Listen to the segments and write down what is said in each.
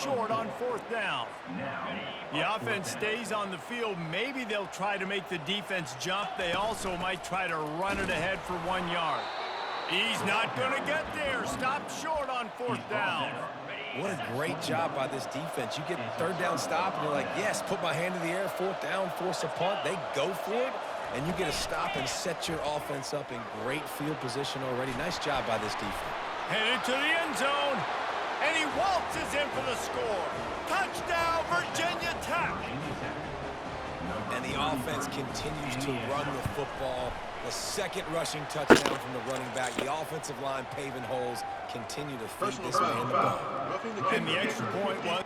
short on 4th down. The offense stays on the field. Maybe they'll try to make the defense jump. They also might try to run it ahead for 1 yard. He's not going to get there. Stop short on 4th down. What a great job by this defense. You get 3rd down stop, and you're like, yes, put my hand in the air, 4th down, force a punt. They go for it, and you get a stop and set your offense up in great field position already. Nice job by this defense. Headed to the end zone, and he waltzes in for the score. Touchdown, Virginia Tech. And the offense continues to run the football. The 2nd rushing touchdown from the running back. The offensive line paving holes, continue to feed this man the ball. And the extra point was...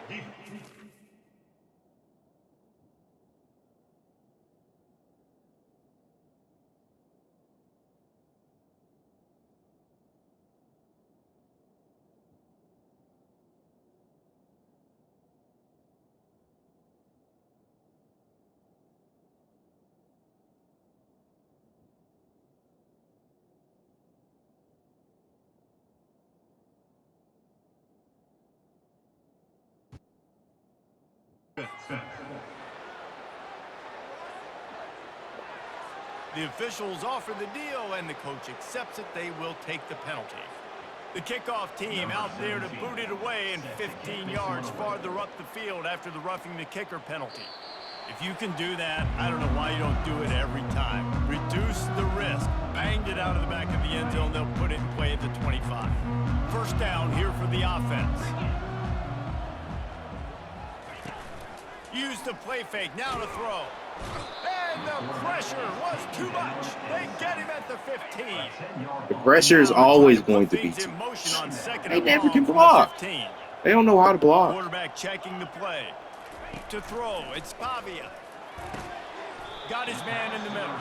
The officials offer the deal, and the coach accepts it. They will take the penalty. The kickoff team out there to boot it away and 15 yards farther up the field after the roughing the kicker penalty. If you can do that, I don't know why you don't do it every time. Reduce the risk. Banged it out of the back of the end zone. They'll put it in play at the 25. 1st down here for the offense. Use the play fake, now to throw. And the pressure was too much. They get him at the 15. The pressure is always going to be too much. They never can block. They don't know how to block. Quarterback checking the play. To throw, it's Pavia. Got his man in the middle.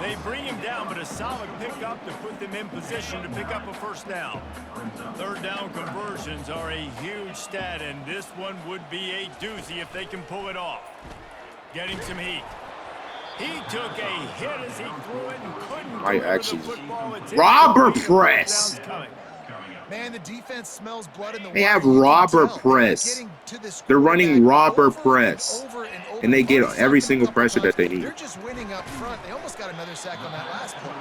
They bring him down, but a solid pickup to put them in position to pick up a 1st down. 3rd down conversions are a huge stat, and this one would be a doozy if they can pull it off. Getting some heat. He took a hit as he threw it and couldn't deliver the football. Robber press. Man, the defense smells blood in the They have robber press. They're running robber press. And they get every single pressure that they need. They're just winning up front. They almost got another sack on that last play.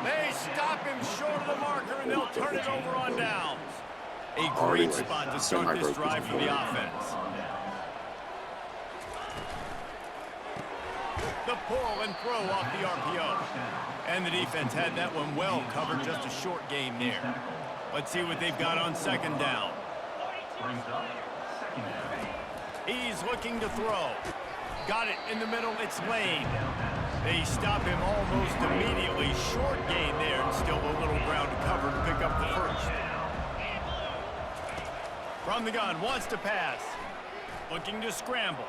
They stop him short of the marker, and they'll turn it over on downs. A great spot to start this drive for the offense. The pull and throw off the RPO. And the defense had that one well covered, just a short game there. Let's see what they've got on 2nd down. He's looking to throw. Got it in the middle, it's Lane. They stop him almost immediately. Short gain there, and still a little ground to cover to pick up the 1st. From the gun, wants to pass. Looking to scramble.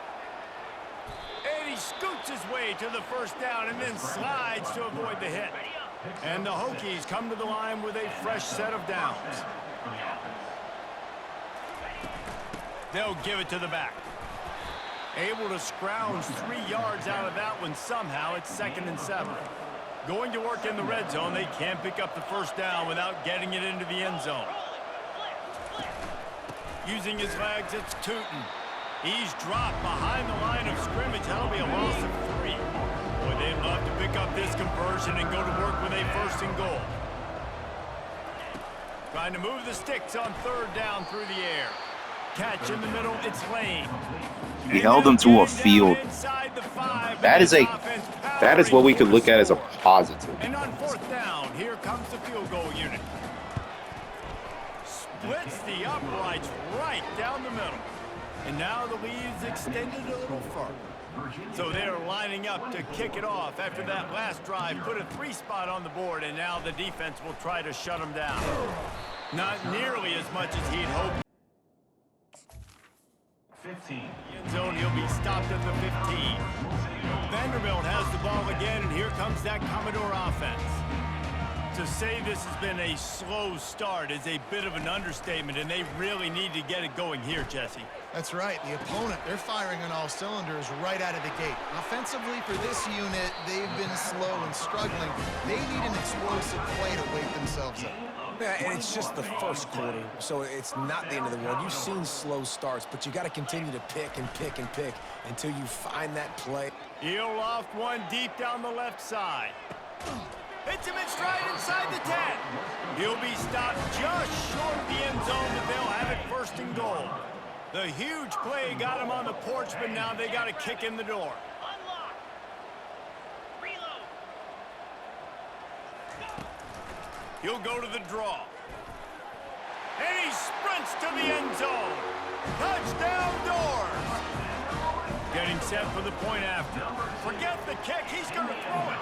And he scoots his way to the 1st down and then slides to avoid the hit. And the Hokies come to the line with a fresh set of downs. They'll give it to the back. Able to scrounge 3 yards out of that one somehow. It's 2nd and 7. Going to work in the red zone. They can't pick up the 1st down without getting it into the end zone. Using his legs, it's Tootin. He's dropped behind the line of scrimmage. That'll be a loss of 3. Boy, they'd love to pick up this conversion and go to work with a 1st and goal. Trying to move the sticks on 3rd down through the air. Catch in the middle, it's Lane. He held them to a field. That is what we could look at as a positive. And on 4th down, here comes the field goal unit. Splits the uprights right down the middle. And now the lead's extended a little further. So they're lining up to kick it off after that last drive. Put a 3 spot on the board, and now the defense will try to shut them down. Not nearly as much as he'd hoped. 15. End zone, he'll be stopped at the 15. Vanderbilt has the ball again, and here comes that Commodore offense. To say this has been a slow start is a bit of an understatement, and they really need to get it going here, Jesse. That's right. The opponent, they're firing on all cylinders right out of the gate. Offensively, for this unit, they've been slow and struggling. They need an explosive play to wake themselves up. Yeah, and it's just the first quarter, so it's not the end of the world. You've seen slow starts, but you got to continue to pick and pick and pick until you find that play. He'll loft one deep down the left side. Hits him in stride inside the 10. He'll be stopped just short of the end zone, but they'll have it first and goal. The huge play got him on the porch, but now they got to kick in the door. He'll go to the draw. And he sprints to the end zone. Touchdown Doors. Getting set for the point after. Forget the kick. He's going to throw it.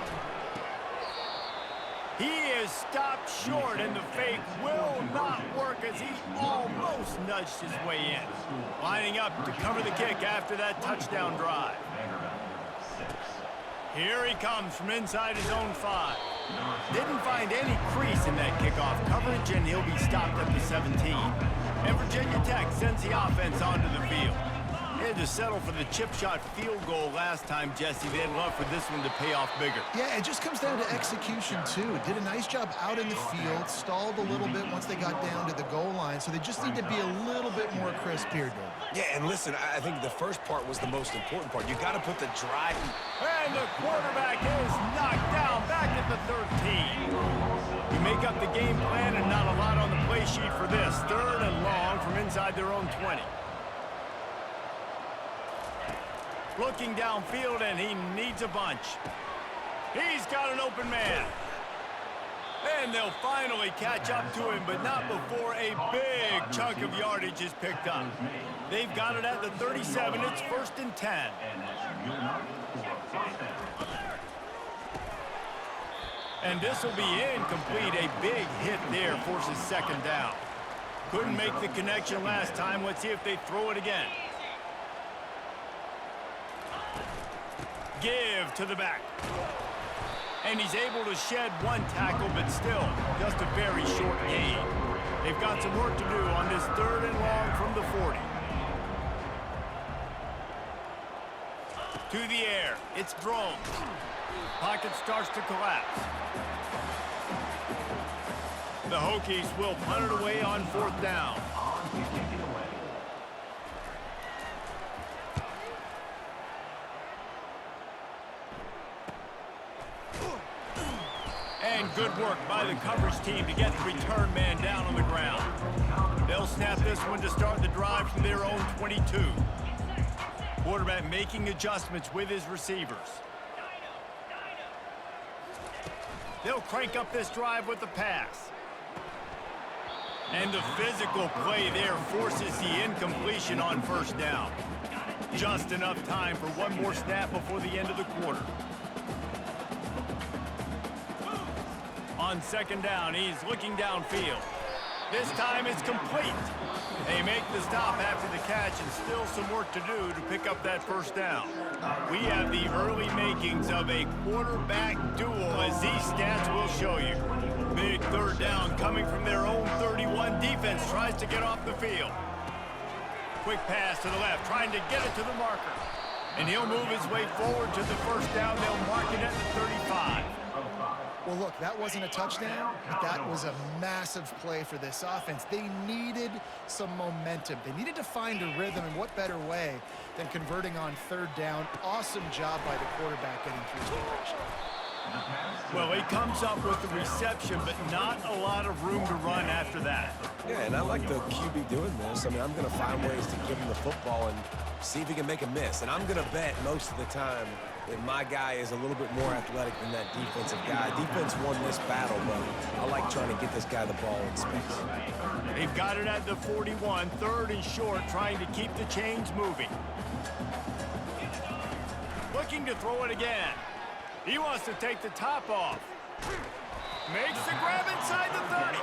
He is stopped short, and the fake will not work as he almost nudged his way in. Lining up to cover the kick after that touchdown drive. Here he comes from inside his own 5. Didn't find any crease in that kickoff coverage, and he'll be stopped at the 17. And Virginia Tech sends the offense onto the field. They had to settle for the chip shot field goal last time, Jesse. They'd love for this one to pay off bigger. Yeah, it just comes down to execution, too. Did a nice job out in the field, stalled a little bit once they got down to the goal line, so they just need to be a little bit more crisp here, Dave. Yeah, and listen, I think the first part was the most important part. You got to put the drive. And the quarterback is knocked down back at the 13. You make up the game plan and not a lot on the play sheet for this. 3rd and long from inside their own 20. Looking downfield, and he needs a bunch. He's got an open man. And they'll finally catch up to him, but not before a big chunk of yardage is picked up. They've got it at the 37. It's 1st and 10. And this will be incomplete. A big hit there forces 2nd down. Couldn't make the connection last time. Let's see if they throw it again. Give to the back. And he's able to shed one tackle, but still just a very short gain. They've got some work to do on this 3rd and long from the 40. To the air. It's thrown. Pocket starts to collapse. The Hokies will punt it away on 4th down. And good work by the coverage team to get the return man down on the ground. They'll snap this one to start the drive from their own 22. Quarterback making adjustments with his receivers. They'll crank up this drive with the pass. And the physical play there forces the incompletion on 1st down. Just enough time for one more snap before the end of the quarter. On 2nd down, he's looking downfield. This time it's complete. They make the stop after the catch, and still some work to do to pick up that 1st down. We have the early makings of a quarterback duel, as these stats will show you. Big 3rd down coming from their own 31. Defense tries to get off the field. Quick pass to the left, trying to get it to the marker. And he'll move his way forward to the 1st down. They'll mark it at the 35. Well, look, that wasn't a touchdown, but that was a massive play for this offense. They needed some momentum. They needed to find a rhythm, and what better way than converting on 3rd down. Awesome job by the quarterback getting through separation. Well, he comes up with the reception, but not a lot of room to run after that. Yeah, and I like the QB doing this. I mean, I'm going to find ways to give him the football and see if he can make a miss. And I'm going to bet most of the time that my guy is a little bit more athletic than that defensive guy. Defense won this battle, but I like trying to get this guy the ball in space. They've got it at the 41, 3rd and short, trying to keep the chains moving. Looking to throw it again. He wants to take the top off. Makes the grab inside the 30.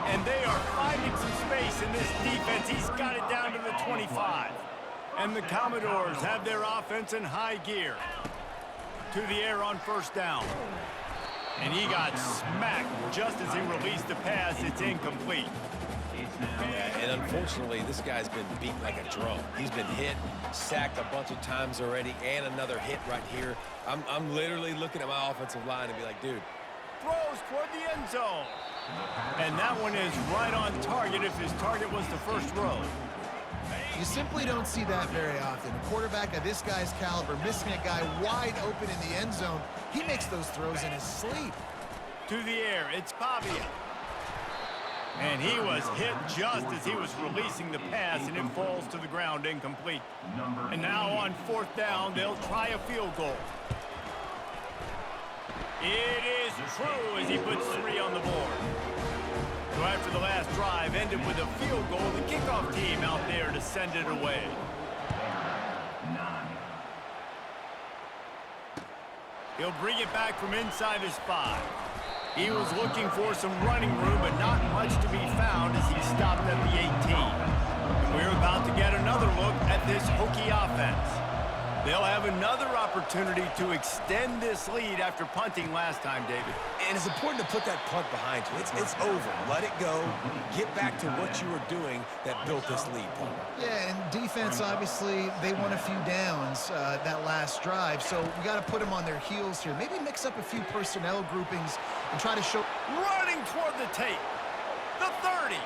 And they are finding some space in this defense. He's got it down to the 25. And the Commodores have their offense in high gear. To the air on 1st down. And he got smacked just as he released the pass. It's incomplete. Yeah, and unfortunately, this guy's been beat like a drum. He's been hit, sacked a bunch of times already, and another hit right here. I'm literally looking at my offensive line and be like, dude. Throws toward the end zone. And that one is right on target if his target was the first row. You simply don't see that very often. A quarterback of this guy's caliber missing a guy wide open in the end zone. He makes those throws in his sleep. To the air, it's Pavia. And he was hit just as he was releasing the pass, and it falls to the ground incomplete. And now on 4th down, they'll try a field goal. It is true as he puts 3 on the board. So after the last drive ended with a field goal, the kickoff team out there to send it away. He'll bring it back from inside his 5. He was looking for some running room, but not much to be found as he stopped at the 18. And we're about to get another look at this Hokie offense. They'll have another opportunity to extend this lead after punting last time, David. And it's important to put that punt behind you. It's over. Let it go. Get back to what you were doing that built this lead. Yeah, and defense, obviously, they won a few downs that last drive, so we got to put them on their heels here. Maybe mix up a few personnel groupings and try to show... Running toward the tape. The 30.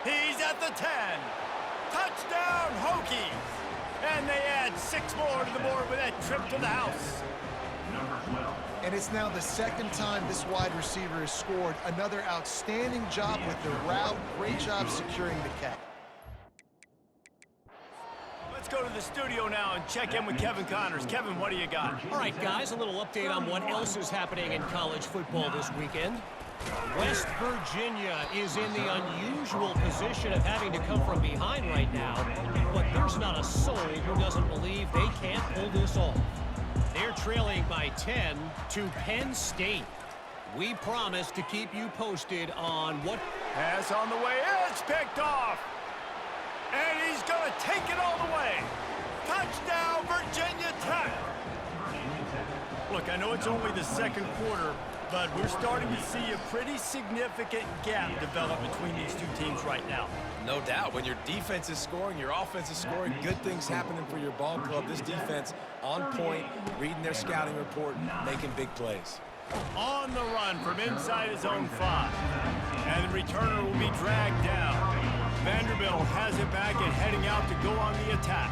He's at the 10. Touchdown, Hokies. And they add 6 more to the board with that trip to the house. And it's now the 2nd time this wide receiver has scored. Another outstanding job with the route. Great job securing the catch. Let's go to the studio now and check in with Kevin Connors. Kevin, what do you got? All right, guys, a little update on what else is happening in college football this weekend. West Virginia is in the unusual position of having to come from behind right now, but there's not a soul who doesn't believe they can't pull this off. They're trailing by 10 to Penn State. We promise to keep you posted on what... Pass on the way. It's picked off. And he's going to take it all the way. Touchdown, Virginia Tech. Look, I know it's only the 2nd quarter, but we're starting to see a pretty significant gap develop between these two teams right now. No doubt. When your defense is scoring, your offense is scoring, good things happening for your ball club. This defense on point, reading their scouting report, making big plays. On the run from inside his own 5. And the returner will be dragged down. Vanderbilt has it back and heading out to go on the attack.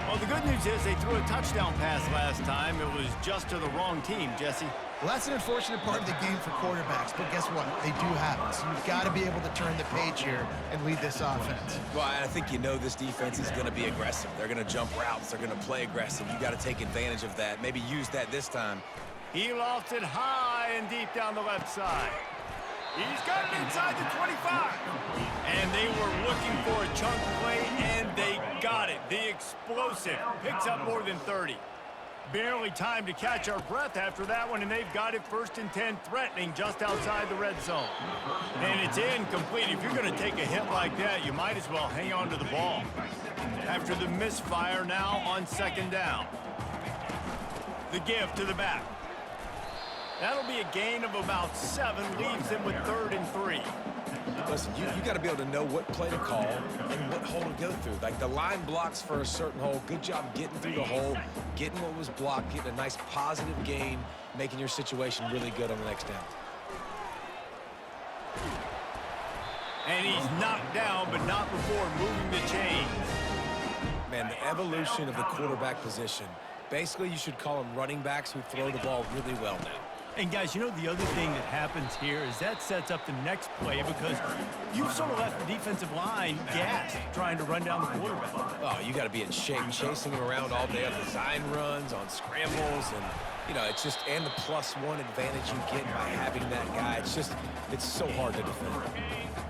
Well, the good news is they threw a touchdown pass last time. It was just to the wrong team, Jesse. Well, that's an unfortunate part of the game for quarterbacks, but guess what? They do happen. So you've got to be able to turn the page here and lead this offense. Well, I think you know this defense is going to be aggressive. They're going to jump routes. They're going to play aggressive. You got to take advantage of that. Maybe use that this time. He lofted high and deep down the left side. He's got it inside the 25. And they were looking for a chunk play, and they got it. The explosive picks up more than 30. Barely time to catch our breath after that one, and they've got it 1st and 10, threatening just outside the red zone. And it's incomplete. If you're going to take a hit like that, you might as well hang on to the ball. After the misfire now on 2nd down. The give to the back. That'll be a gain of about 7, leaves them with 3rd and 3. Listen, you got to be able to know what play to call and what hole to go through. Like the line blocks for a certain hole. Good job getting through the hole, getting what was blocked, getting a nice positive gain, making your situation really good on the next down. And he's knocked down, but not before moving the chains. Man, the evolution of the quarterback position. Basically, you should call them running backs who throw the ball really well now. And guys, you know the other thing that happens here is that sets up the next play because you've sort of left the defensive line gassed trying to run down the quarterback. Oh, you got to be in shape, chasing him around all day on design runs, on scrambles, and you know it's just and the +1 advantage you get by having that guy. It's so hard to defend.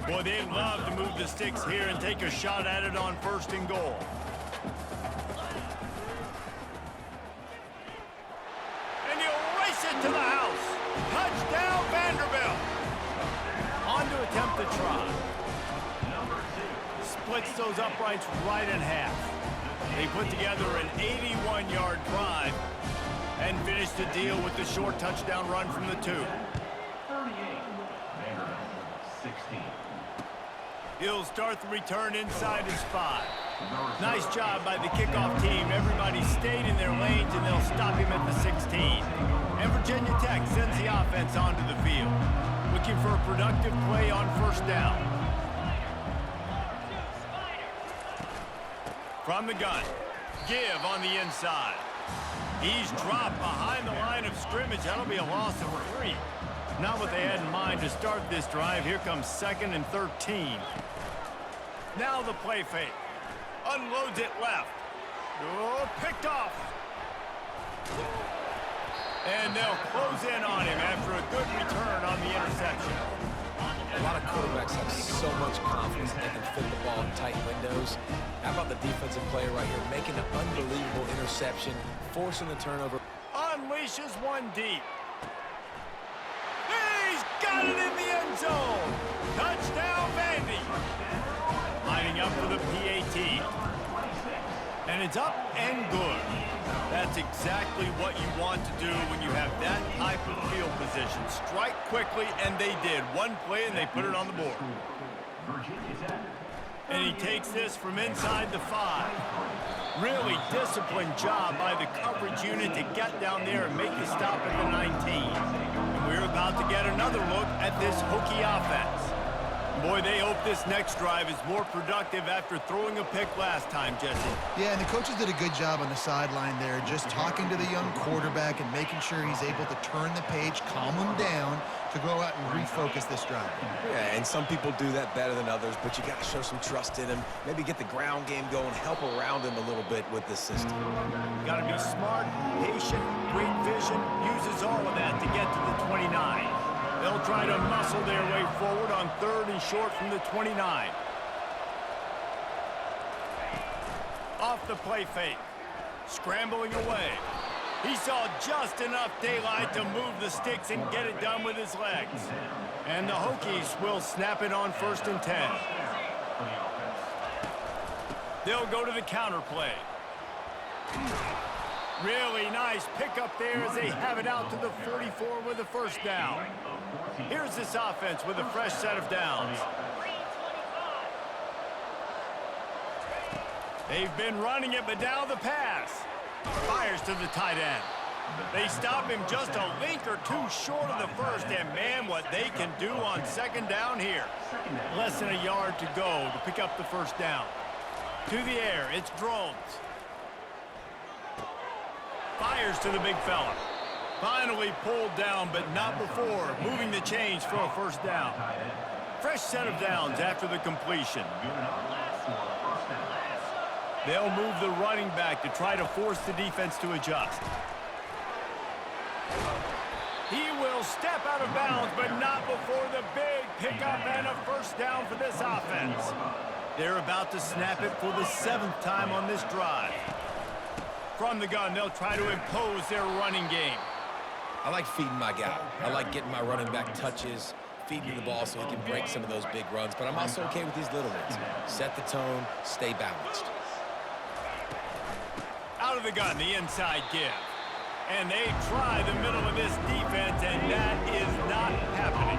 Boy, they'd love to move the sticks here and take a shot at it on 1st and goal. To the house. Touchdown, Vanderbilt. On to attempt the try. Splits those uprights right in half. They put together an 81-yard drive and finish the deal with the short touchdown run from the 2. 38, Vanderbilt, 16. He'll start the return inside his 5. Nice job by the kickoff team. Everybody stayed in their lanes, and they'll stop him at the 16. And Virginia Tech sends the offense onto the field. Looking for a productive play on first down. From the gun. Give on the inside. He's dropped behind the line of scrimmage. That'll be a loss of 3. Not what they had in mind to start this drive. Here comes 2nd and 13. Now the play fake. Unloads it left. Oh, picked off. And they'll close in on him after a good return on the interception. A lot of quarterbacks have so much confidence that they can fit the ball in tight windows. How about the defensive player right here making an unbelievable interception, forcing the turnover. Unleashes one deep. He's got it in the end zone. Touchdown, Vandy. Lining up for the PAT. And it's up and good. That's exactly what you want to do when you have that type of field position. Strike quickly, and they did. One play, and they put it on the board. And he takes this from inside the 5. Really disciplined job by the coverage unit to get down there and make the stop at the 19. And we're about to get another look at this Hokie offense. Boy, they hope this next drive is more productive after throwing a pick last time, Jesse. Yeah, and the coaches did a good job on the sideline there, just talking to the young quarterback and making sure he's able to turn the page, calm him down to go out and refocus this drive. Yeah, and some people do that better than others, but you got to show some trust in him. Maybe get the ground game going, help around him a little bit with this system. Got to be smart, patient, great vision, uses all of that to get to the 29. They'll try to muscle their way forward on 3rd and short from the 29. Off the play fake. Scrambling away. He saw just enough daylight to move the sticks and get it done with his legs. And the Hokies will snap it on 1st and 10. They'll go to the counter play. Really nice pickup there as they have it out to the 44 with a 1st down. Here's this offense with a fresh set of downs. They've been running it, but now the pass. Fires to the tight end. They stop him just a link or 2 short of the 1st, and man, what they can do on 2nd down here. Less than a yard to go to pick up the 1st down. To the air, it's Drones. Fires to the big fella. Finally pulled down, but not before moving the chains for a 1st down. Fresh set of downs after the completion. They'll move the running back to try to force the defense to adjust. He will step out of bounds, but not before the big pickup and a 1st down for this offense. They're about to snap it for the 7th time on this drive. From the gun, they'll try to impose their running game. I like feeding my guy. I like getting my running back touches, feeding the ball so he can break some of those big runs, but I'm also okay with these little ones. Set the tone, stay balanced. Out of the gun, the inside give. And they try the middle of this defense, and that is not happening.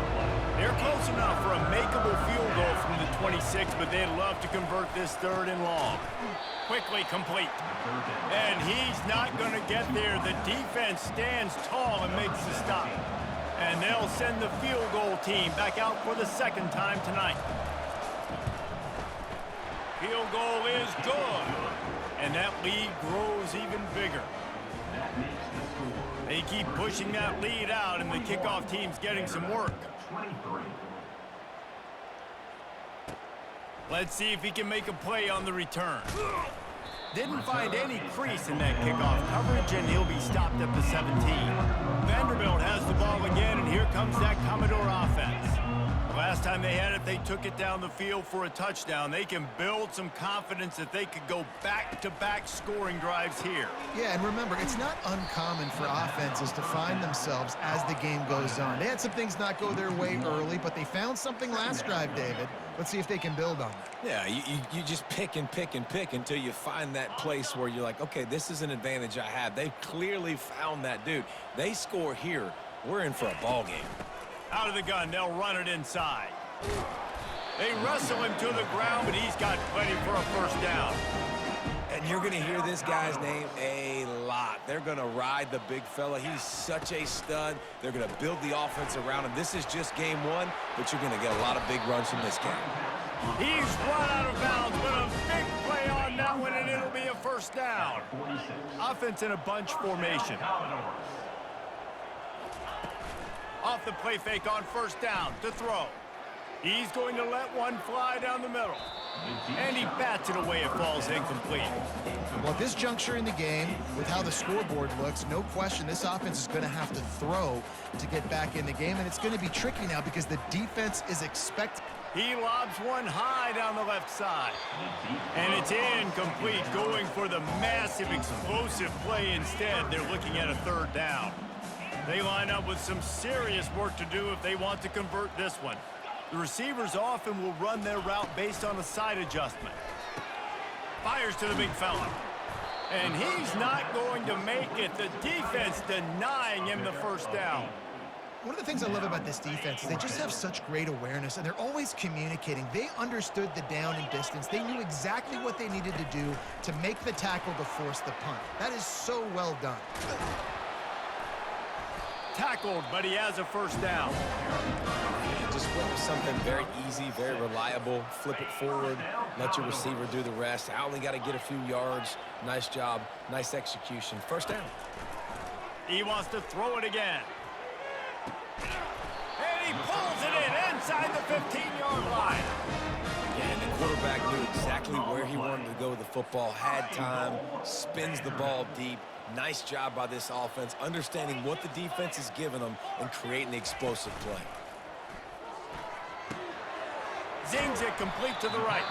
They're close enough for a makeable field goal from the 26, but they'd love to convert this 3rd and long. Quickly complete. And he's not going to get there. The defense stands tall and makes the stop. And they'll send the field goal team back out for the 2nd time tonight. Field goal is good. And that lead grows even bigger. They keep pushing that lead out, and the kickoff team's getting some work. Let's see if he can make a play on the return. Didn't find any crease in that kickoff coverage, and he'll be stopped at the 17. Vanderbilt has the ball again, and here comes that Commodore offense. Last time they had it, they took it down the field for a touchdown. They can build some confidence that they could go back-to-back scoring drives here. Yeah, and remember, it's not uncommon for offenses to find themselves as the game goes on. They had some things not go their way early, but they found something last drive, David. Let's see if they can build on that. Yeah, you just pick and pick and pick until you find that place where you're like, okay, this is an advantage I have. They've clearly found that dude. They score here, we're in for a ball game. Out of the gun, they'll run it inside. They wrestle him to the ground, but he's got plenty for a 1st down. And You're going to hear this guy's name a lot. They're going to ride the big fella. He's such a stud. They're going to build the offense around him. This is just game one, but you're going to get a lot of big runs from this game. He's run out of bounds, but a big play on that one, and it'll be a first down. Offense in a bunch formation. Off the play fake on first down to throw. He's going to let one fly down the middle. And he bats it away. It falls incomplete. Well, at this juncture in the game, with how the scoreboard looks, no question this offense is going to have to throw to get back in the game. And it's going to be tricky now because the defense is expecting. He lobs one high down the left side. And it's incomplete, going for the massive explosive play instead. They're looking at a third down. They line up with some serious work to do if they want to convert this one. The receivers often will run their route based on a side adjustment. Fires to the big fella. And he's not going to make it. The defense denying him the first down. One of the things I love about this defense is they just have such great awareness, and they're always communicating. They understood the down and distance. They knew exactly what they needed to do to make the tackle to force the punt. That is so well done. Tackled, but he has a first down. Just went with something very easy, very reliable. Flip it forward, let your receiver do the rest. I only got to get a few yards. Nice job, nice execution. First down. He wants to throw it again. And he pulls it in inside the 15-yard line. And the quarterback knew exactly where he wanted to go with the football, had time, spins the ball deep. Nice job by this offense, understanding what the defense is giving them and creating the explosive play. Zings it complete to the right.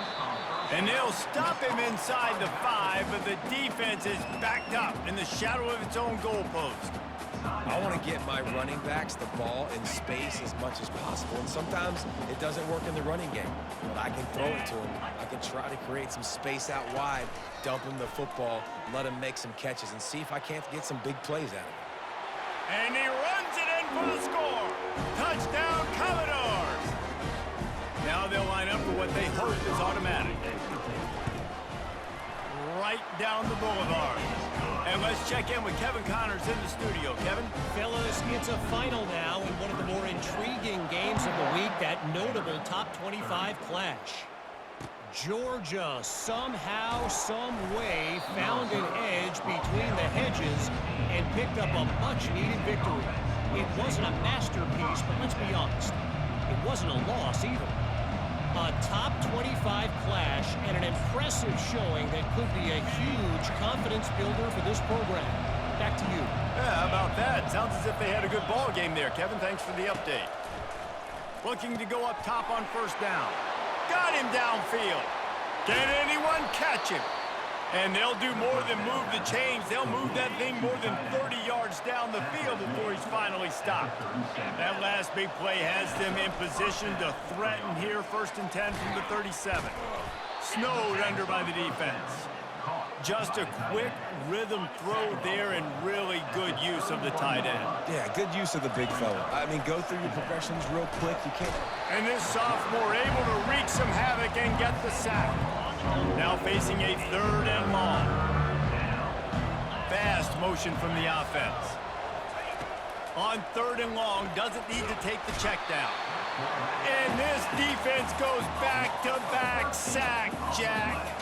And they'll stop him inside the 5, but the defense is backed up in the shadow of its own goalpost. I want to get my running backs the ball in space as much as possible, and sometimes it doesn't work in the running game, but I can throw it to him. I can try to create some space out wide, dump him the football, let him make some catches, and see if I can't get some big plays out of it. And he runs it in for the score. Touchdown, Commodores. Now they'll line up for what they hope is automatic. Right down the boulevard. And let's check in with Kevin Connors in the studio. Kevin? Fellas, it's a final now in one of the more intriguing games of the week, that notable top 25 clash. Georgia somehow, some way found an edge between the hedges and picked up a much-needed victory. It wasn't a masterpiece, but let's be honest, it wasn't a loss either. A top 25 clash and an impressive showing that could be a huge confidence builder for this program. Back to you. Yeah, how about that? Sounds as if they had a good ball game there, Kevin. Thanks for the update. Looking to go up top on first down. Got him downfield. Can anyone catch him? And they'll do more than move the chains. They'll move that thing more than 30 yards down the field before he's finally stopped. That last big play has them in position to threaten here, 1st and 10 from the 37. Snowed under by the defense. Just a quick rhythm throw there and really good use of the tight end. Yeah, good use of the big fella. I mean, go through your progressions real quick. You can't. And this sophomore able to wreak some havoc and get the sack. Now facing a 3rd and long. Fast motion from the offense. On 3rd and long, doesn't need to take the check down. And this defense goes back-to-back sack, Jack.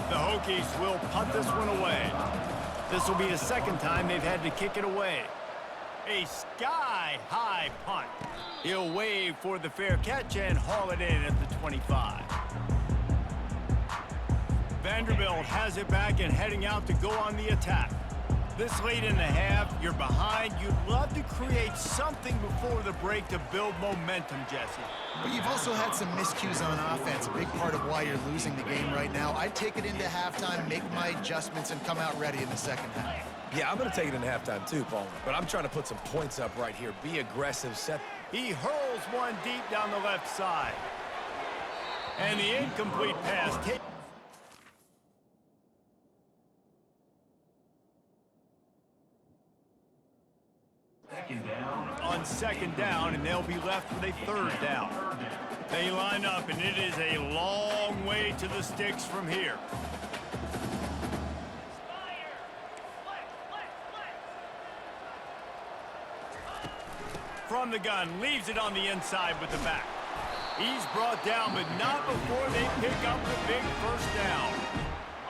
The Hokies will punt this one away. This will be the 2nd time they've had to kick it away. A sky-high punt. He'll wave for the fair catch and haul it in at the 25. Vanderbilt has it back and heading out to go on the attack. This late in the half, you're behind. You'd love to create something before the break to build momentum, Jesse. But you've also had some miscues on offense, a big part of why you're losing the game right now. I'd take it into halftime, make my adjustments, and come out ready in the 2nd half. Yeah, I'm going to take it into halftime too, Palmer. But I'm trying to put some points up right here. Be aggressive. Set. He hurls one deep down the left side. And the incomplete pass. On 2nd down, and they'll be left with a 3rd down. They line up, and it is a long way to the sticks from here. from the gun, leaves it on the inside with the back. He's brought down, but not before they pick up the big first down.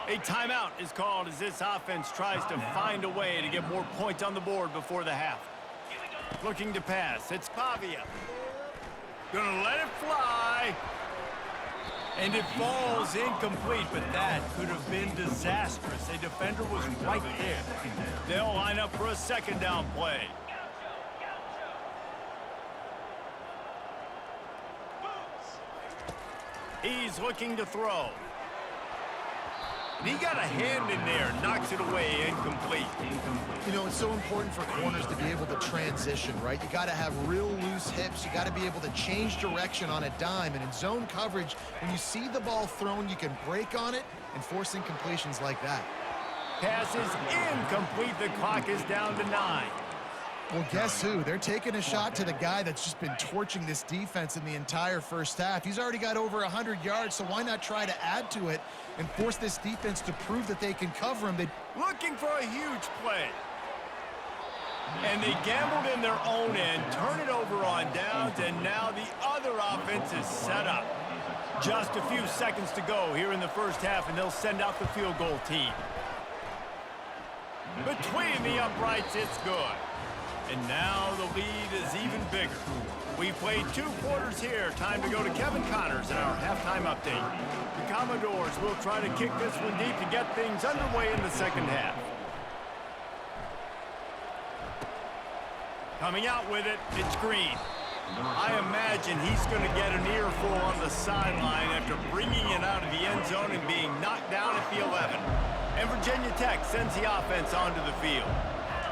A timeout is called as this offense tries to find a way to get more points on the board before the half. Looking to pass. It's Pavia. Gonna let it fly. And it falls incomplete, but that could have been disastrous. A defender was right there. They'll line up for a second down play. He's looking to throw. And he got a hand in there, knocks it away, incomplete. You know, it's so important for corners to be able to transition, right? You got to have real loose hips. You got to be able to change direction on a dime. And in zone coverage, when you see the ball thrown, you can break on it and force incompletions like that. Pass is incomplete. The clock is down to 9. Well, guess who? They're taking a shot to the guy that's just been torching this defense in the entire first half. He's already got over 100 yards, so why not try to add to it and force this defense to prove that they can cover him? Looking for a huge play. And they gambled in their own end, turn it over on downs, and now the other offense is set up. Just a few seconds to go here in the first half, and they'll send out the field goal team. Between the uprights, it's good. And now the lead is even bigger. We've played 2 quarters here. Time to go to Kevin Connors in our halftime update. The Commodores will try to kick this one deep to get things underway in the second half. Coming out with it, it's Green. I imagine he's going to get an earful on the sideline after bringing it out of the end zone and being knocked down at the 11. And Virginia Tech sends the offense onto the field.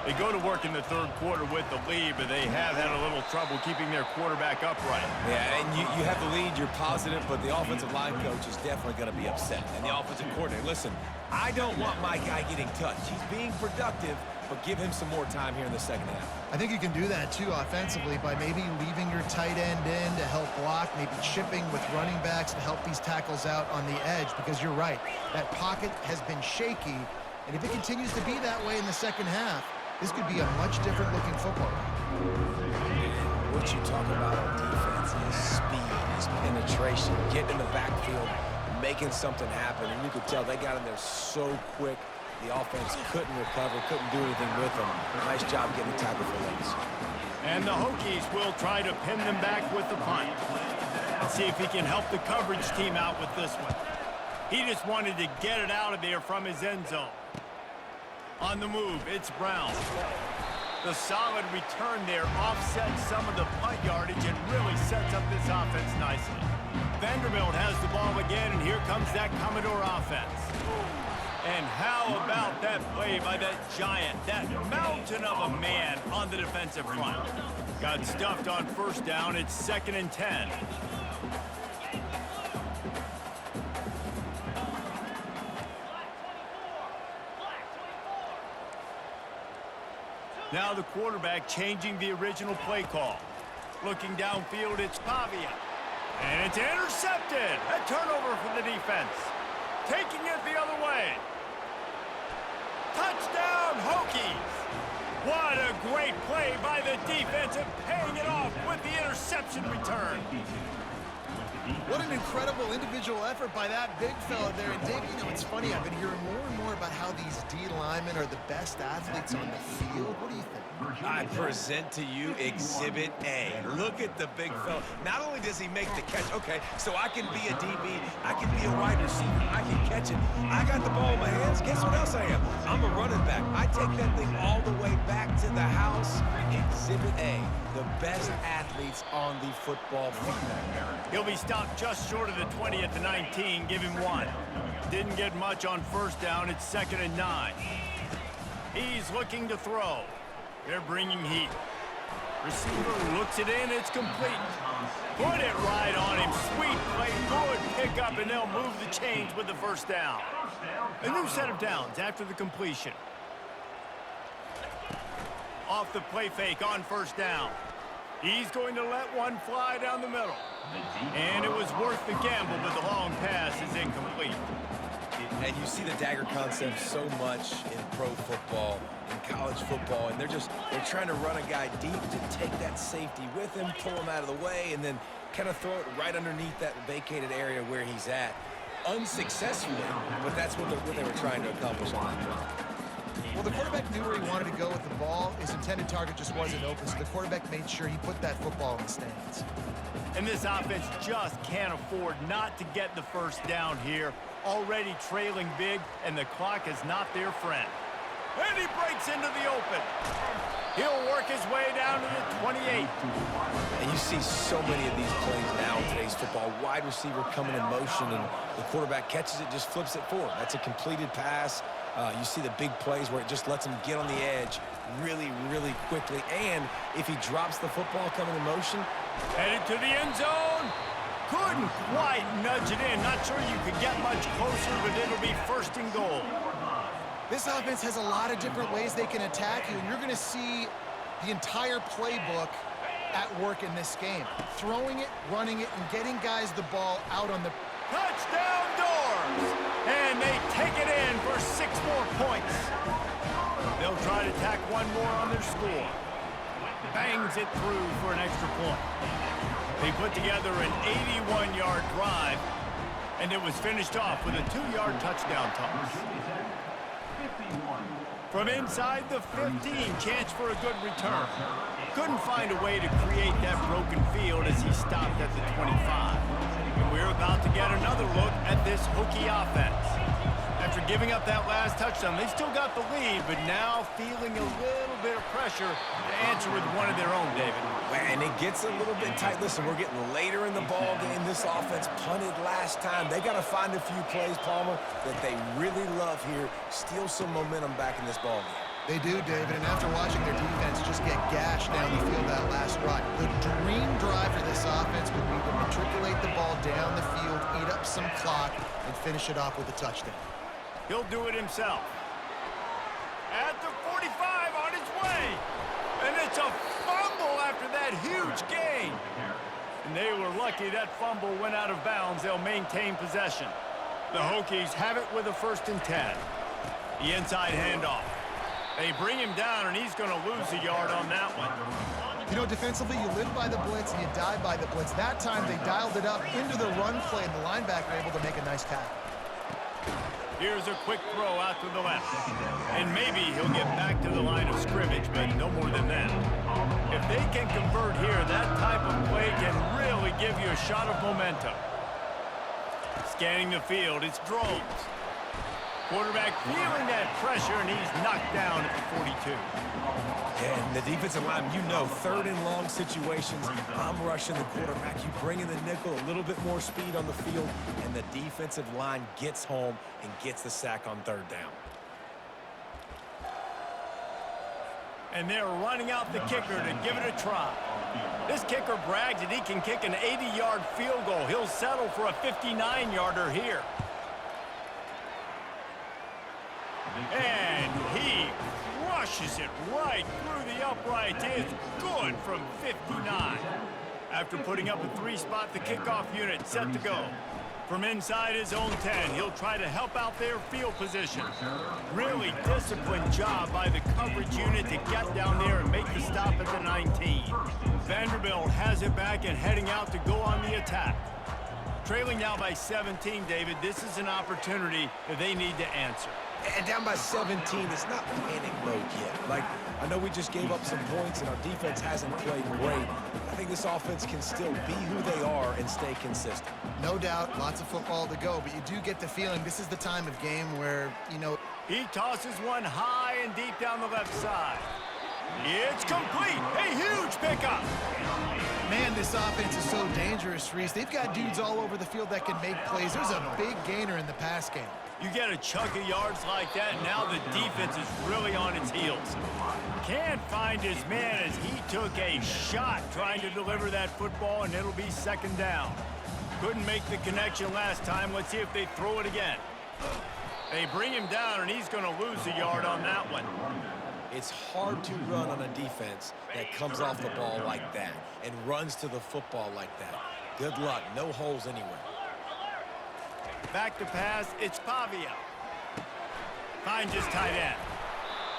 They go to work in the third quarter with the lead, but they have had a little trouble keeping their quarterback upright. Yeah, and you have the lead, you're positive, but the offensive line coach is definitely going to be upset. And the offensive coordinator, listen, I don't want my guy getting touched. He's being productive, but give him some more time here in the second half. I think you can do that, too, offensively, by maybe leaving your tight end in to help block, maybe chipping with running backs to help these tackles out on the edge, because you're right. That pocket has been shaky, and if it continues to be that way in the second half, this could be a much different looking football game. What you talk about on defense is speed, is penetration, getting in the backfield, making something happen. And you could tell they got in there so quick. The offense couldn't recover, couldn't do anything with them. Nice job getting the tackle for Lance. And the Hokies will try to pin them back with the punt. Let's see if he can help the coverage team out with this one. He just wanted to get it out of there from his end zone. On the move, it's Brown. The solid return there offsets some of the punt yardage and really sets up this offense nicely. Vanderbilt has the ball again, and here comes that Commodore offense. And how about that play by that giant, that mountain of a man on the defensive front? Got stuffed on first down. It's 2nd and 10. Now the quarterback changing the original play call. Looking downfield, it's Pavia. And it's intercepted. A turnover for the defense. Taking it the other way. Touchdown, Hokies. What a great play by the defense and paying it off with the interception return. What an incredible individual effort by that big fella there. And Dave, you know, it's funny, I've been hearing more and more about how these D linemen are the best athletes on the field. What do you think? I present to you Exhibit A. Look at the big fella. Not only does he make the catch, okay, so I can be a DB, I can be a wide receiver, I can catch it. I got the ball in my hands. Guess what else I am? I'm a running back. I take that thing all the way back to the house. Exhibit A, the best athletes on the football field. He'll be stopped just short of the 20 at the 19. Give him 1. Didn't get much on first down. It's 2nd and 9. He's looking to throw. They're bringing heat. Receiver looks it in. It's complete. Put it right on him. Sweet play. Good pickup, and they'll move the chains with the first down. A new set of downs after the completion. Off the play fake on first down. He's going to let one fly down the middle. And it was worth the gamble, but the long pass is incomplete. And you see the dagger concept so much in pro football, in college football, and they're trying to run a guy deep to take that safety with him, pull him out of the way, and then kind of throw it right underneath that vacated area where he's at. Unsuccessfully, but that's what they were trying to accomplish on that play. Well, the quarterback knew where he wanted to go with the ball. His intended target just wasn't open, so the quarterback made sure he put that football in the stands. And this offense just can't afford not to get the first down here. Already trailing big, and the clock is not their friend. And he breaks into the open. He'll work his way down to the 28. And you see so many of these plays now in today's football. Wide receiver coming in motion, and the quarterback catches it, just flips it forward. That's a completed pass. You see the big plays where it just lets him get on the edge really, really quickly. And if he drops the football coming in motion, headed to the end zone. Couldn't quite nudge it in. Not sure you could get much closer, but it'll be first and goal. This offense has a lot of different ways they can attack you, and you're going to see the entire playbook at work in this game. Throwing it, running it, and getting guys the ball out on the... Touchdown Doors! And they take it in for 6 more points. They'll try to tack one more on their score. Bangs it through for an extra point. They put together an 81-yard drive, and it was finished off with a 2-yard touchdown toss. From inside the 15, chance for a good return. Couldn't find a way to create that broken field as he stopped at the 25. And we're about to get another look at this Hokie offense. After giving up that last touchdown, they still got the lead, but now feeling a little bit of pressure to answer with one of their own, David. And it gets a little bit tight. Listen, we're getting later in the ball game. This offense punted last time. They got to find a few plays, Palmer, that they really love here. Steal some momentum back in this ball game. They do, David, and after watching their defense just get gashed down the field that last run, the dream drive for this offense would be to matriculate the ball down the field, eat up some clock, and finish it off with a touchdown. He'll do it himself. At the 45 on his way. And it's a fumble after that huge gain. And they were lucky that fumble went out of bounds. They'll maintain possession. The Hokies have it with a 1st and 10. The inside handoff. They bring him down, and he's going to lose a yard on that one. You know, defensively, you live by the blitz and you die by the blitz. That time, they dialed it up into the run play, and the linebacker able to make a nice tackle. Here's a quick throw out to the left. And maybe he'll get back to the line of scrimmage, but no more than that. If they can convert here, that type of play can really give you a shot of momentum. Scanning the field, it's Drones. Quarterback feeling that pressure, and he's knocked down at the 42. And the defensive line, you know, 3rd and long situations, I'm rushing the quarterback. You bring in the nickel, a little bit more speed on the field, and the defensive line gets home and gets the sack on 3rd down. And they're running out the kicker to give it a try. This kicker brags that he can kick an 80-yard field goal. He'll settle for a 59-yarder here. And he crushes it right through the uprights. It's good from 59. After putting up a 3-spot, the kickoff unit set to go. From inside his own 10, he'll try to help out their field position. Really disciplined job by the coverage unit to get down there and make the stop at the 19. Vanderbilt has it back and heading out to go on the attack. Trailing now by 17, David, this is an opportunity that they need to answer. And down by 17, it's not panic mode yet. Like, I know we just gave up some points and our defense hasn't played great. I think this offense can still be who they are and stay consistent. No doubt, lots of football to go, but you do get the feeling this is the time of game where, you know... He tosses one high and deep down the left side. It's complete. A huge pickup. Man, this offense is so dangerous, Reese. They've got dudes all over the field that can make plays. There's a big gainer in the pass game. You get a chunk of yards like that, and now the defense is really on its heels. Can't find his man as he took a shot trying to deliver that football, and it'll be 2nd down. Couldn't make the connection last time. Let's see if they throw it again. They bring him down, and he's going to lose a yard on that one. It's hard to run on a defense that comes off the ball like that and runs to the football like that. Good luck. No holes anywhere. Back to pass, it's Pavia. Finds his tight end.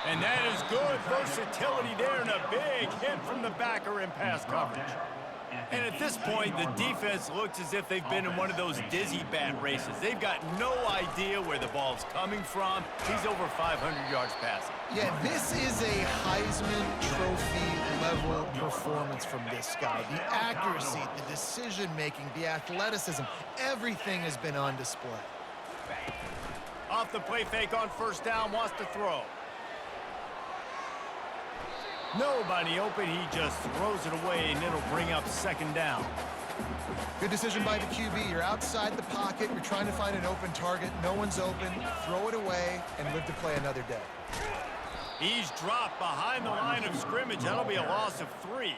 And that is good versatility there and a big hit from the backer in pass coverage. And at this point, the defense looks as if they've been in one of those dizzy bat races. They've got no idea where the ball's coming from. He's over 500 yards passing. Yeah, this is a Heisman Trophy level performance from this guy. The accuracy, the decision-making, the athleticism, everything has been on display. Off the play fake on first down, wants to throw. Nobody open, he just throws it away, and it'll bring up second down. Good decision by the QB. You're outside the pocket. You're trying to find an open target. No one's open. Throw it away and live to play another day. He's dropped behind the line of scrimmage. That'll be a loss of 3.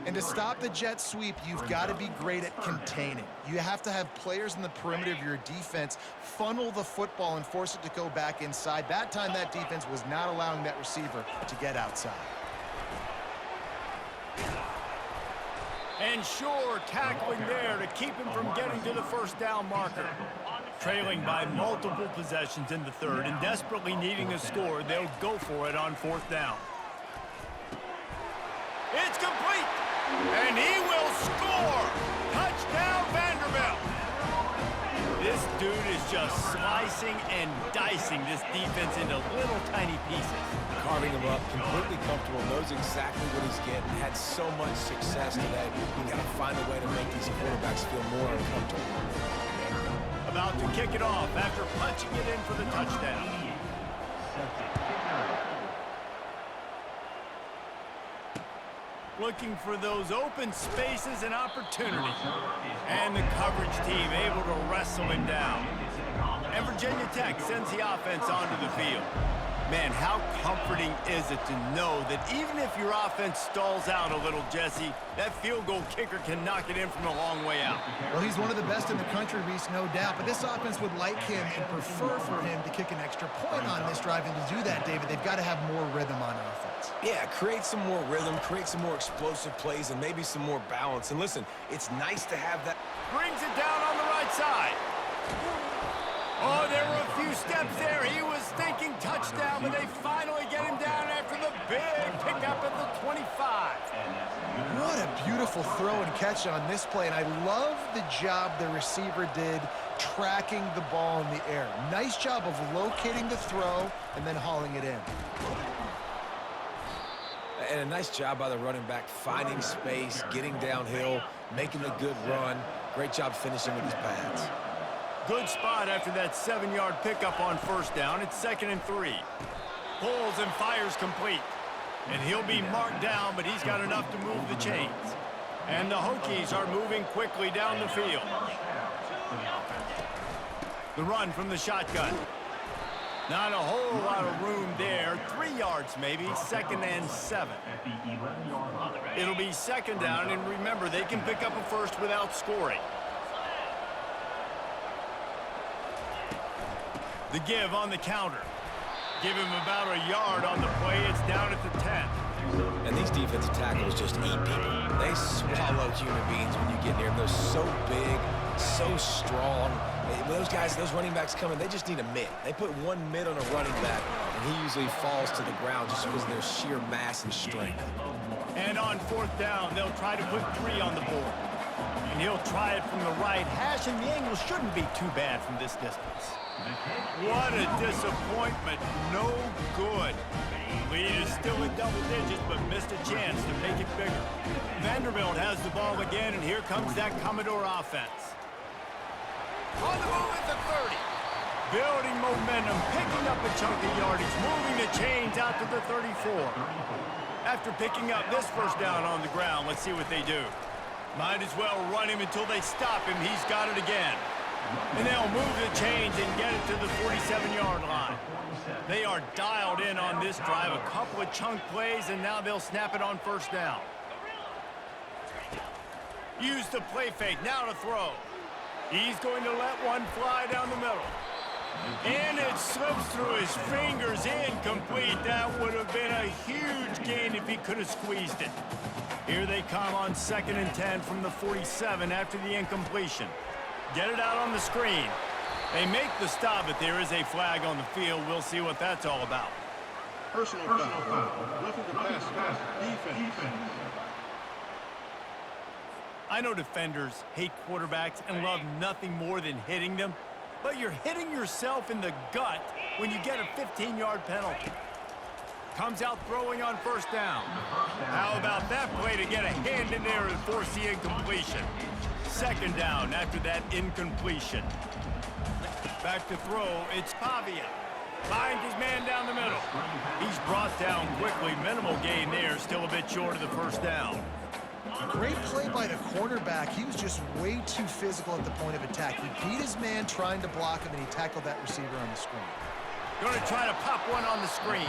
And to stop the jet sweep, you've got to be great at containing. You have to have players in the perimeter of your defense funnel the football and force it to go back inside. That time, that defense was not allowing that receiver to get outside. And sure, tackling there to keep him from getting to the first down marker. Trailing by multiple possessions in the third and desperately needing a score, they'll go for it on fourth down. It's complete, and he will score! Touchdown, Vanderbilt! This dude is just slicing and dicing this defense into little tiny pieces. Carving him up, completely comfortable, knows exactly what he's getting, had so much success today. You got to find a way to make these quarterbacks feel more uncomfortable. About to kick it off after punching it in for the touchdown. Looking for those open spaces and opportunities. And the coverage team able to wrestle him down. And Virginia Tech sends the offense onto the field. Man, how comforting is it to know that even if your offense stalls out a little, Jesse, that field goal kicker can knock it in from a long way out. Well, he's one of the best in the country, Reese, no doubt. But this offense would like him and prefer for him to kick an extra point on this drive. And to do that, David, they've got to have more rhythm on offense. Yeah, create some more rhythm, create some more explosive plays, and maybe some more balance. And listen, it's nice to have that. Brings it down on the right side. Oh, there were a few steps there. He was thinking touchdown, but they finally get him down after the big pickup at the 25. What a beautiful throw and catch on this play. And I love the job the receiver did tracking the ball in the air. Nice job of locating the throw and then hauling it in. And a nice job by the running back, finding space, getting downhill, making a good run. Great job finishing with his pads. Good spot after that 7-yard pickup on first down. It's 2nd and 3. Pulls and fires complete. And he'll be marked down, but he's got enough to move the chains. And the Hokies are moving quickly down the field. The run from the shotgun. Not a whole lot of room there. 3 yards maybe, 2nd and 7. It'll be 2nd down, and remember, they can pick up a first without scoring. The give on the counter. Give him about a yard on the play. It's down at the 10. And these defensive tackles just eat people. They swallow human beings when you get near them. They're so big, so strong. When those guys, those running backs come in, they just need a mitt. They put one mitt on a running back, and he usually falls to the ground just because of their sheer mass and strength. And on fourth down, they'll try to put 3 on the board. And he'll try it from the right hash, and the angle shouldn't be too bad from this distance. What a disappointment. No good. Lead is still in double digits, but missed a chance to make it bigger. Vanderbilt has the ball again, and here comes that Commodore offense. On the move at the 30. Building momentum, picking up a chunk of yardage, moving the chains out to the 34. After picking up this first down on the ground, let's see what they do. Might as well run him until they stop him. He's got it again. And they'll move the chains and get it to the 47-yard line. They are dialed in on this drive. A couple of chunk plays, and now they'll snap it on first down. Use the play fake. Now to throw. He's going to let one fly down the middle. And it slips through his fingers, incomplete. That would have been a huge gain if he could have squeezed it. Here they come on 2nd and 10 from the 47 after the incompletion. Get it out on the screen. They make the stop, but there is a flag on the field. We'll see what that's all about. Personal foul. Roughing the pass. Defense. I know defenders hate quarterbacks and love nothing more than hitting them, but you're hitting yourself in the gut when you get a 15-yard penalty. Comes out throwing on first down. How about that play to get a hand in there and force the incompletion? Second down after that incompletion. Back to throw, it's Pavia. Finds his man down the middle. He's brought down quickly. Minimal gain there, still a bit short of the first down. Great play by the cornerback. He was just way too physical at the point of attack. He beat his man trying to block him, and he tackled that receiver on the screen. Going to try to pop one on the screen.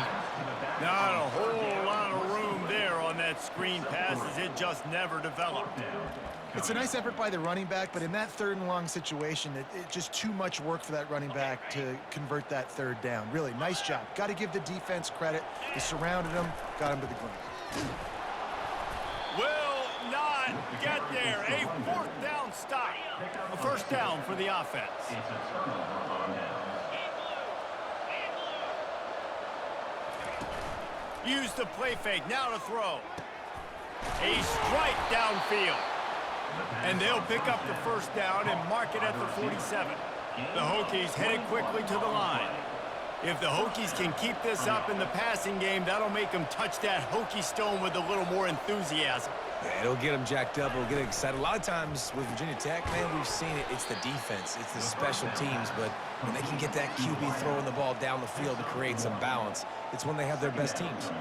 Not a whole lot of room there on that screen pass as it just never developed. It's a nice effort by the running back, but in that third and long situation, it's just too much work for that running back to convert that third down. Really, nice job. Got to give the defense credit. They surrounded him, got him to the ground. Will not get there. A fourth down stop. A first down for the offense. Use the play fake. Now to throw. A strike downfield. And they'll pick up the first down and mark it at the 47. The Hokies headed quickly to the line. If the Hokies can keep this up in the passing game, that'll make them touch that Hokie stone with a little more enthusiasm. Yeah, it'll get them jacked up. It'll get them excited. A lot of times with Virginia Tech, man, we've seen it. It's the defense. It's the special teams. But when they can get that QB throwing the ball down the field to create some balance, it's when they have their best teams.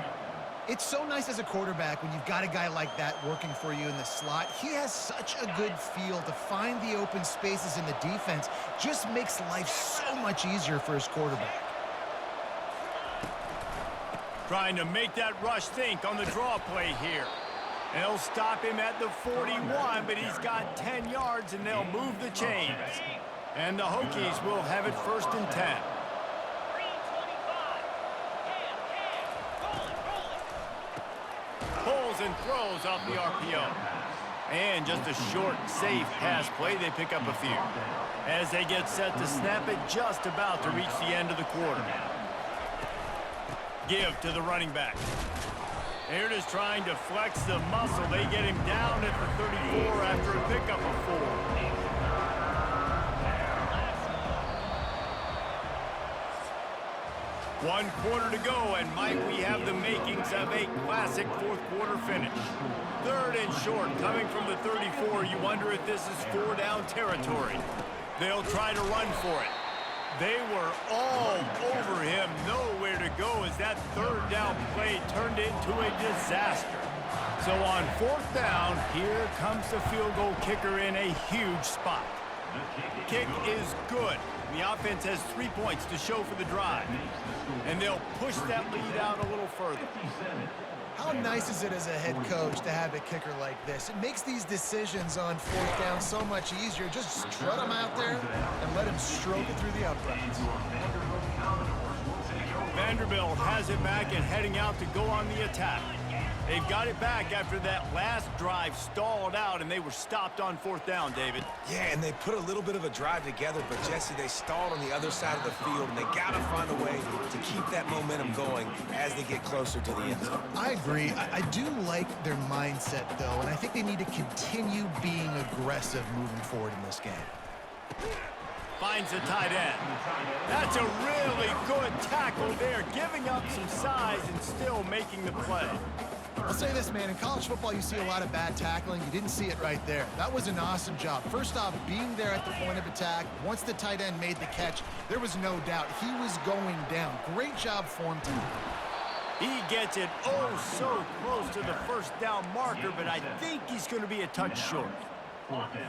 It's so nice as a quarterback when you've got a guy like that working for you in the slot. He has such a good feel to find the open spaces in the defense. Just makes life so much easier for his quarterback. Trying to make that rush think on the draw play here. They'll stop him at the 41, but he's got 10 yards, and they'll move the chains. And the Hokies will have it first and 10. Pulls and throws off the RPO. And just a short, safe pass play. They pick up a few. As they get set to snap it, just about to reach the end of the quarter. Give to the running back. They're just trying to flex the muscle. They get him down at the 34 after a pickup of 4. One quarter to go, and might we have the makings of a classic fourth quarter finish. Third and short, coming from the 34. You wonder if this is 4-down territory. They'll try to run for it. They were all over him, nowhere to go as that third down play turned into a disaster. So on fourth down, here comes the field goal kicker in a huge spot. Kick is good. The offense has 3 points to show for the drive. And they'll push that lead out a little further. How nice is it as a head coach to have a kicker like this? It makes these decisions on fourth down so much easier. Just strut him out there and let him stroke it through the uprights. Vanderbilt has it back and heading out to go on the attack. They've got it back after that last drive stalled out, and they were stopped on fourth down, David. Yeah, and they put a little bit of a drive together, but, Jesse, they stalled on the other side of the field, and they got to find a way to keep that momentum going as they get closer to the end zone. I agree. I do like their mindset, though, and I think they need to continue being aggressive moving forward in this game. Finds the tight end. That's a really good tackle there, giving up some size and still making the play. I'll say this, man. In college football, you see a lot of bad tackling. You didn't see it right there. That was an awesome job. First off, being there at the point of attack. Once the tight end made the catch, there was no doubt he was going down. Great job for him, too. He gets it oh so close to the first down marker, but I think he's going to be a touch short.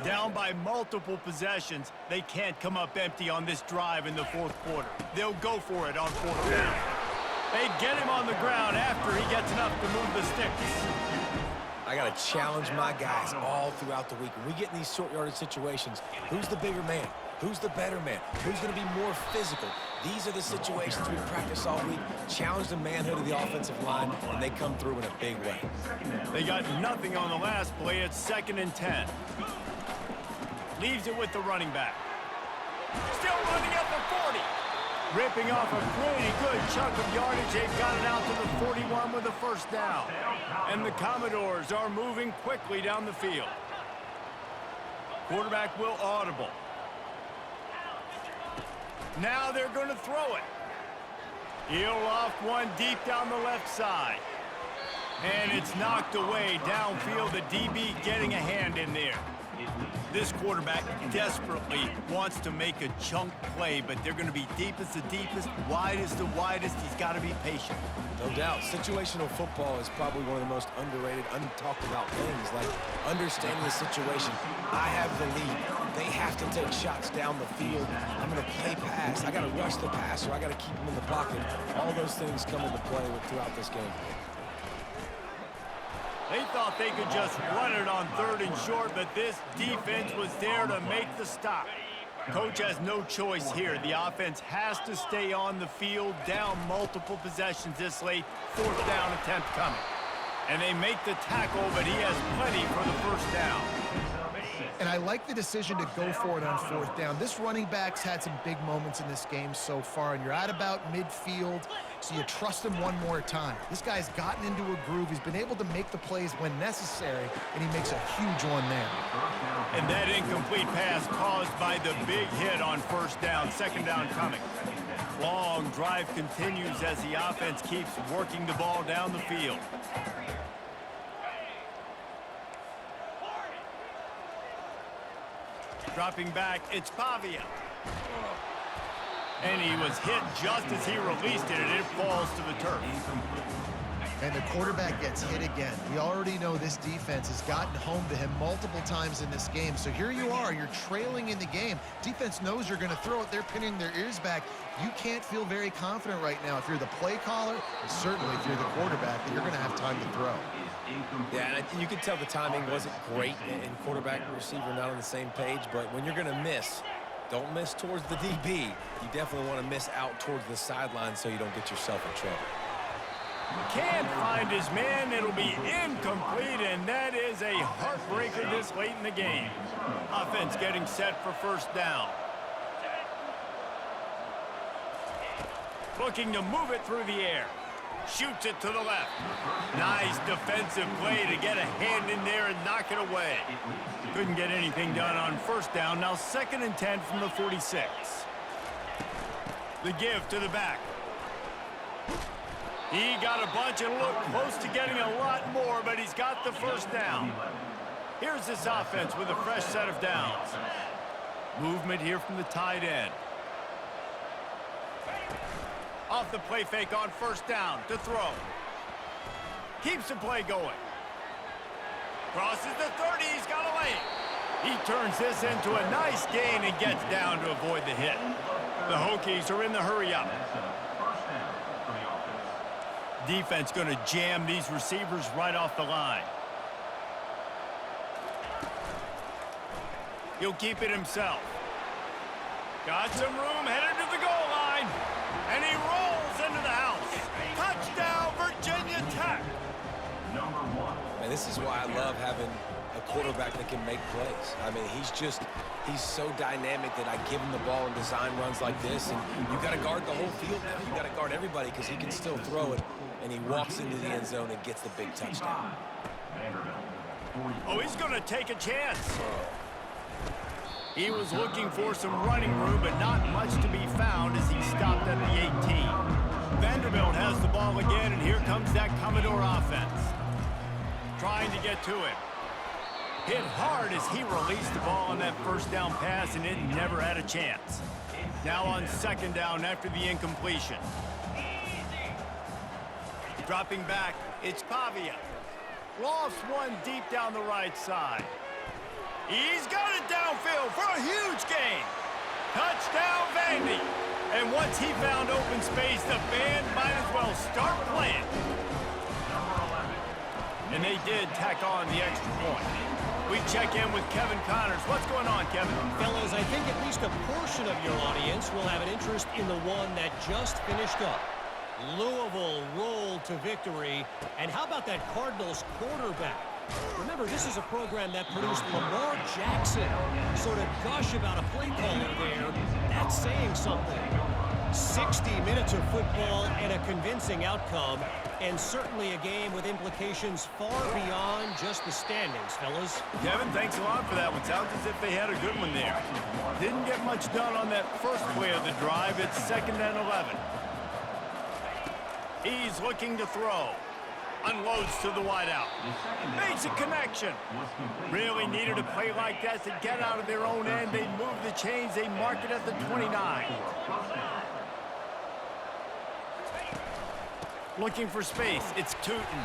Down by multiple possessions, they can't come up empty on this drive in the fourth quarter. They'll go for it on fourth down. They get him on the ground after he gets enough to move the sticks. I got to challenge my guys all throughout the week. When we get in these short yardage situations, who's the bigger man? Who's the better man? Who's going to be more physical? These are the situations we practice all week. Challenge the manhood of the offensive line, and they come through in a big way. They got nothing on the last play. It's 2nd and 10. Leaves it with the running back. Still running up the 40. Ripping off a pretty good chunk of yardage. They've got it out to the 41 with a first down. And the Commodores are moving quickly down the field. Quarterback will audible. Now they're going to throw it. He'll off one deep down the left side. And it's knocked away downfield. The DB getting a hand in there. This quarterback desperately wants to make a chunk play, but they're going to be deepest the deepest, widest the widest. He's got to be patient. No doubt. Situational football is probably one of the most underrated, untalked about things, like understanding the situation. I have the lead. They have to take shots down the field. I'm going to play pass. I got to rush the passer. I got to keep him in the pocket. All those things come into play throughout this game. They thought they could just run it on 3rd and short, but this defense was there to make the stop. Coach has no choice here. The offense has to stay on the field, down multiple possessions this late. 4th down attempt coming. And they make the tackle, but he has plenty for the first down. And I like the decision to go for it on 4th down. This running back's had some big moments in this game so far, and you're at about midfield, so you trust him one more time. This guy's gotten into a groove. He's been able to make the plays when necessary, and he makes a huge one there. And that incomplete pass caused by the big hit on 1st down. 2nd down coming. Long drive continues as the offense keeps working the ball down the field. Dropping back, it's Pavia. And he was hit just as he released it, and it falls to the turf. And the quarterback gets hit again. We already know this defense has gotten home to him multiple times in this game. So here you are, you're trailing in the game. Defense knows you're going to throw it. They're pinning their ears back. You can't feel very confident right now if you're the play caller, and certainly if you're the quarterback, that you're going to have time to throw. Yeah, and you can tell the timing wasn't great, and quarterback and receiver not on the same page, but when you're going to miss, don't miss towards the DB. You definitely want to miss out towards the sideline so you don't get yourself in trouble. Can't find his man. It'll be incomplete, and that is a heartbreaker this late in the game. Offense getting set for 1st down. Looking to move it through the air. Shoots it to the left. Nice defensive play to get a hand in there and knock it away. Couldn't get anything done on 1st down. Now 2nd and 10 from the 46. The give to the back. He got a bunch and looked close to getting a lot more, but he's got the 1st down. Here's this offense with a fresh set of downs. Movement here from the tight end. Off the play fake on 1st down to throw. Keeps the play going. Crosses the 30, he's got a lane. He turns this into a nice gain and gets down to avoid the hit. The Hokies are in the hurry-up. Defense going to jam these receivers right off the line. He'll keep it himself. Got some room, headed to the goal line. And he rolls into the house. Touchdown, Virginia Tech. And this is why I love having a quarterback that can make plays. I mean, he's so dynamic that I give him the ball and design runs like this, and you got to guard the whole field now. You got to guard everybody because he can still throw it, and he walks into the end zone and gets the big touchdown. Oh, he's going to take a chance. He was looking for some running room, but not much to be found as he stopped at the 18. Vanderbilt has the ball again, and here comes that Commodore offense. Trying to get to him. Hit hard as he released the ball on that 1st down pass, and it never had a chance. Now on 2nd down after the incompletion. Dropping back, it's Pavia. Lofts one deep down the right side. He's got it downfield for a huge gain. Touchdown, Vandy. And once he found open space, the band might as well start playing. And they did tack on the extra point. We check in with Kevin Connors. What's going on, Kevin? Fellas, I think at least a portion of your audience will have an interest in the one that just finished up. Louisville rolled to victory. And how about that Cardinals quarterback? Remember, this is a program that produced Lamar Jackson. So to gush about a play caller there, that's saying something. 60 minutes of football and a convincing outcome, and certainly a game with implications far beyond just the standings, fellas. Kevin, thanks a lot for that one. Sounds as if they had a good one there. Didn't get much done on that first play of the drive. It's 2nd and 11. He's looking to throw. Unloads to the wideout. Makes a connection. Really needed a play like that to get out of their own end. They move the chains. They mark it at the 29. Looking for space. It's Tootin.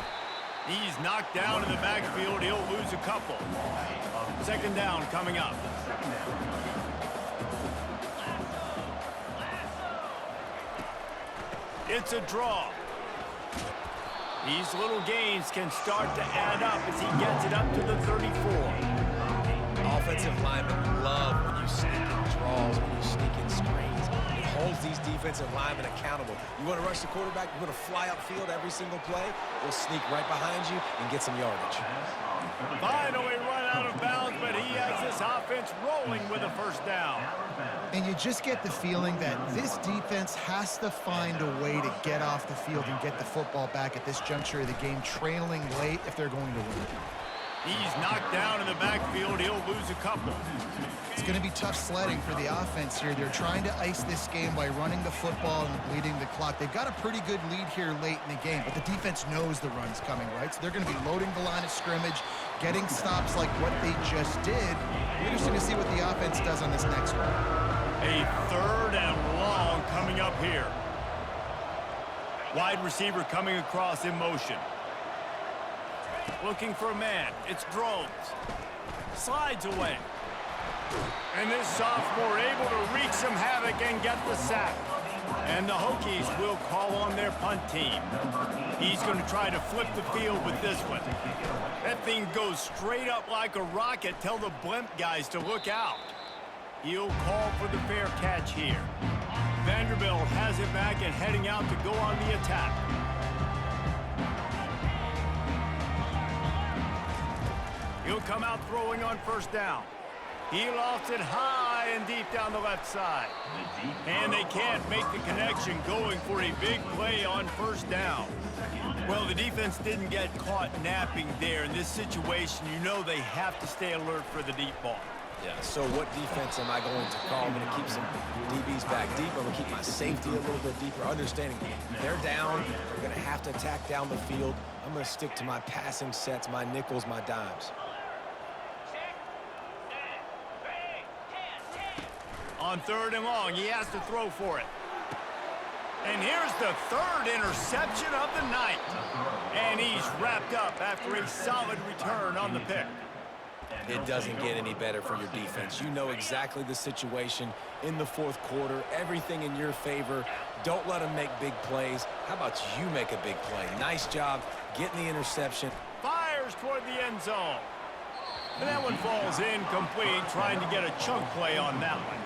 He's knocked down in the backfield. He'll lose a couple. 2nd down coming up. It's a draw. These little gains can start to add up as he gets it up to the 34. Offensive linemen love when you sneak in draws, when you sneak in screens. It holds these defensive linemen accountable. You want to rush the quarterback, you want to fly upfield every single play, we'll sneak right behind you and get some yardage. Finally run out of bounds, but he has this offense rolling with a 1st down. And you just get the feeling that this defense has to find a way to get off the field and get the football back at this juncture of the game, trailing late if they're going to win. He's knocked down in the backfield. He'll lose a couple. It's going to be tough sledding for the offense here. They're trying to ice this game by running the football and bleeding the clock. They've got a pretty good lead here late in the game, but the defense knows the run's coming, right? So they're going to be loading the line of scrimmage, getting stops like what they just did. We're interested to see what the offense does on this next one. A 3rd and long coming up here. Wide receiver coming across in motion. Looking for a man. It's Drones. Slides away. And this sophomore able to wreak some havoc and get the sack. And the Hokies will call on their punt team. He's going to try to flip the field with this one. That thing goes straight up like a rocket. Tell the blimp guys to look out. He'll call for the fair catch here. Vanderbilt has it back and heading out to go on the attack. He'll come out throwing on 1st down. He lofts it high and deep down the left side. And they can't make the connection, going for a big play on 1st down. Well, the defense didn't get caught napping there. In this situation, you know they have to stay alert for the deep ball. Yeah, so what defense am I going to call? I'm going to keep some DBs back deep. I'm going to keep my safety a little bit deeper, understanding they're down. They're going to have to attack down the field. I'm going to stick to my passing sets, my nickels, my dimes. On 3rd and long, he has to throw for it. And here's the 3rd interception of the night. And he's wrapped up after a solid return on the pick. It doesn't get any better for your defense. You know exactly the situation in the 4th quarter. Everything in your favor. Don't let them make big plays. How about you make a big play? Nice job getting the interception. Fires toward the end zone. And that one falls incomplete, trying to get a chunk play on that one.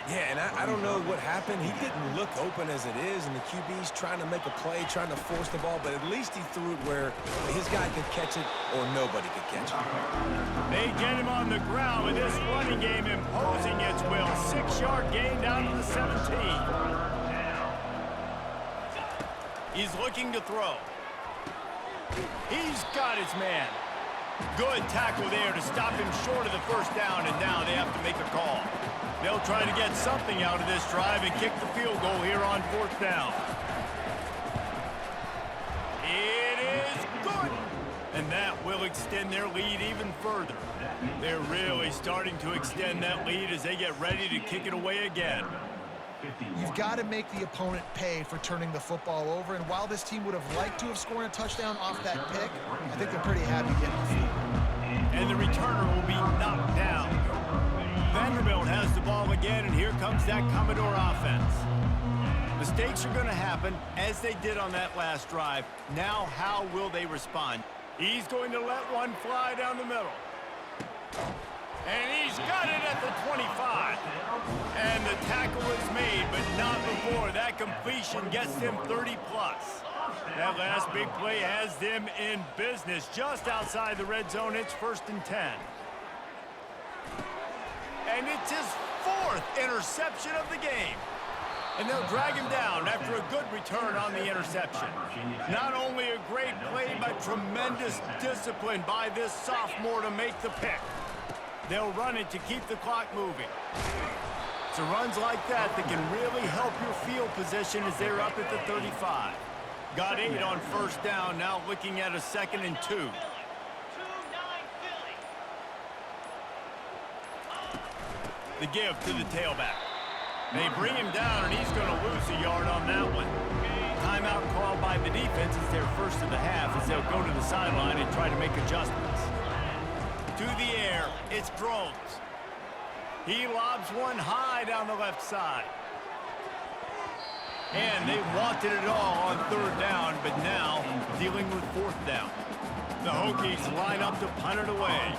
Yeah, and I don't know what happened. He didn't look open as it is, and the QB's trying to make a play, trying to force the ball, but at least he threw it where his guy could catch it or nobody could catch it. They get him on the ground with this running game imposing its will. 6-yard gain down to the 17. He's looking to throw. He's got his man. Good tackle there to stop him short of the 1st down, and now they have to make a call. They'll try to get something out of this drive and kick the field goal here on 4th down. It is good. And that will extend their lead even further. They're really starting to extend that lead as they get ready to kick it away again. You've got to make the opponent pay for turning the football over, and while this team would have liked to have scored a touchdown off that pick, I think they're pretty happy getting the field. And the returner will be knocked down. Vanderbilt has the ball again, and here comes that Commodore offense. Mistakes are going to happen, as they did on that last drive. Now, how will they respond? He's going to let one fly down the middle. And he's got it at the 25. And the tackle is made, but not before that completion gets him 30+. That last big play has them in business. Just outside the red zone, it's 1st and 10. And it's his 4th interception of the game. And they'll drag him down after a good return on the interception. Not only a great play, but tremendous discipline by this sophomore to make the pick. They'll run it to keep the clock moving. So runs like that can really help your field position as they're up at the 35. Got 8 on 1st down, now looking at a 2nd and 2. The give to the tailback. They bring him down, and he's going to lose a yard on that one. Timeout called by the defense is their 1st of the half as they'll go to the sideline and try to make adjustments. To the air, it's Drones. He lobs one high down the left side. And they wanted it all on 3rd down, but now dealing with 4th down. The Hokies line up to punt it away.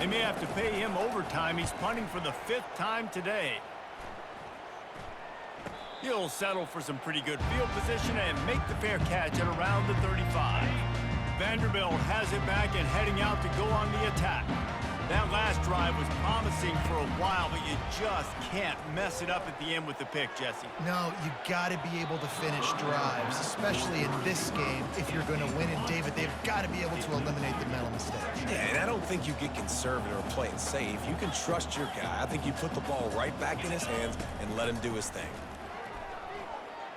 They may have to pay him overtime. He's punting for the 5th time today. He'll settle for some pretty good field position and make the fair catch at around the 35. Vanderbilt has it back and heading out to go on the attack. That last drive was promising for a while, but you just can't mess it up at the end with the pick, Jesse. No, you got to be able to finish drives, especially in this game. If you're going to win it, David, they've got to be able to eliminate the mental mistakes. Yeah, and I don't think you get conservative or play it safe. You can trust your guy. I think you put the ball right back in his hands and let him do his thing.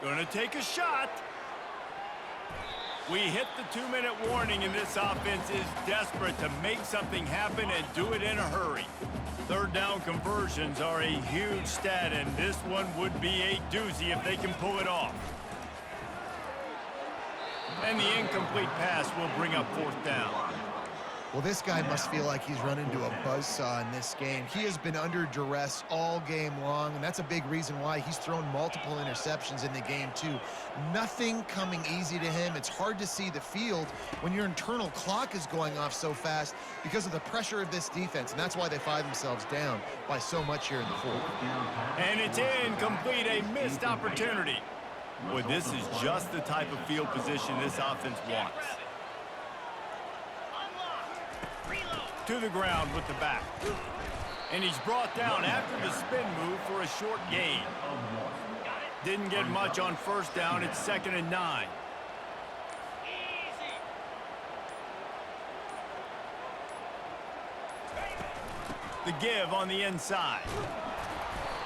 Gonna take a shot. We hit the 2-minute warning, and this offense is desperate to make something happen and do it in a hurry. 3rd down conversions are a huge stat, and this one would be a doozy if they can pull it off. And the incomplete pass will bring up 4th down. Well, this guy must feel like he's run into a buzzsaw in this game. He has been under duress all game long, and that's a big reason why he's thrown multiple interceptions in the game, too. Nothing coming easy to him. It's hard to see the field when your internal clock is going off so fast because of the pressure of this defense, and that's why they find themselves down by so much here in the 4th. And it's incomplete, a missed opportunity. Boy, this is just the type of field position this offense wants. To the ground with the back. And he's brought down after the spin move for a short gain. Didn't get much on 1st down. It's 2nd and 9. The give on the inside.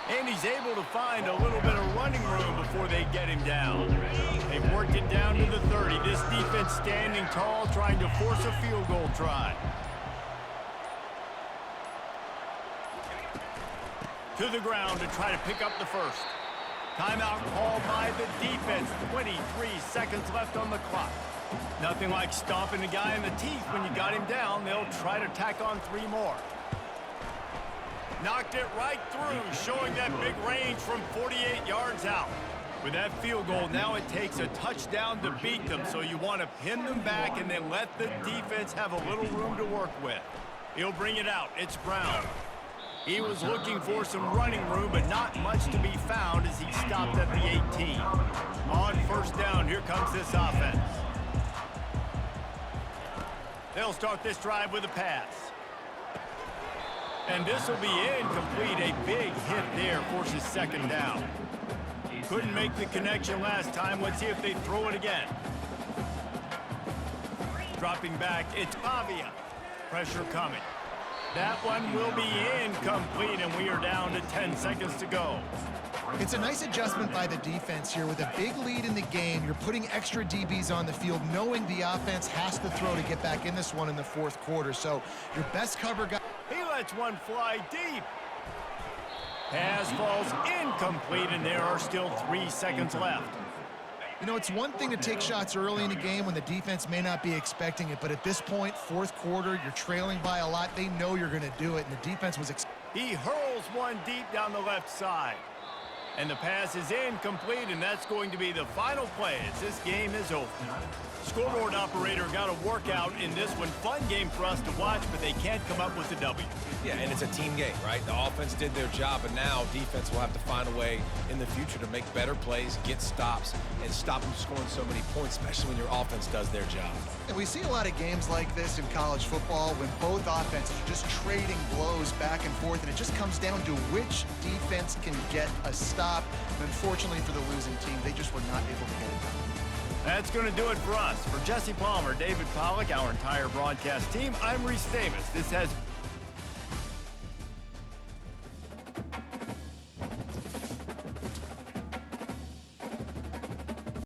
And he's able to find a little bit of running room before they get him down. They've worked it down to the 30. This defense standing tall, trying to force a field goal try. To the ground to try to pick up the 1st. Timeout called by the defense. 23 seconds left on the clock. Nothing like stomping a guy in the teeth when you got him down. They'll try to tack on 3 more. Knocked it right through, showing that big range from 48 yards out. With that field goal, now it takes a touchdown to beat them, so you want to pin them back and then let the defense have a little room to work with. He'll bring it out. It's Brown. He was looking for some running room, but not much to be found as he stopped at the 18. On 1st down, here comes this offense. They'll start this drive with a pass. And this will be incomplete. A big hit there forces 2nd down. Couldn't make the connection last time. Let's see if they throw it again. Dropping back, it's Pavia. Pressure coming. That one will be incomplete, and we are down to 10 seconds to go. It's a nice adjustment by the defense here. With a big lead in the game, you're putting extra DBs on the field, knowing the offense has to throw to get back in this one in the 4th quarter. So your best cover guy... He lets one fly deep. Pass falls incomplete, and there are still 3 seconds left. You know, it's one thing to take shots early in the game when the defense may not be expecting it, but at this point, 4th quarter, you're trailing by a lot. They know you're going to do it, and the defense was... He hurls one deep down the left side. And the pass is incomplete, and that's going to be the final play as this game is over. Scoreboard operator got a workout in this one. Fun game for us to watch, but they can't come up with a W. Yeah, and it's a team game, right? The offense did their job, and now defense will have to find a way in the future to make better plays, get stops, and stop them scoring so many points, especially when your offense does their job. And we see a lot of games like this in college football when both offenses are just trading blows back and forth, and it just comes down to which defense can get a stop. And unfortunately for the losing team, they just were not able to get it done. That's going to do it for us. For Jesse Palmer, David Pollack, our entire broadcast team, I'm Reese Davis. This has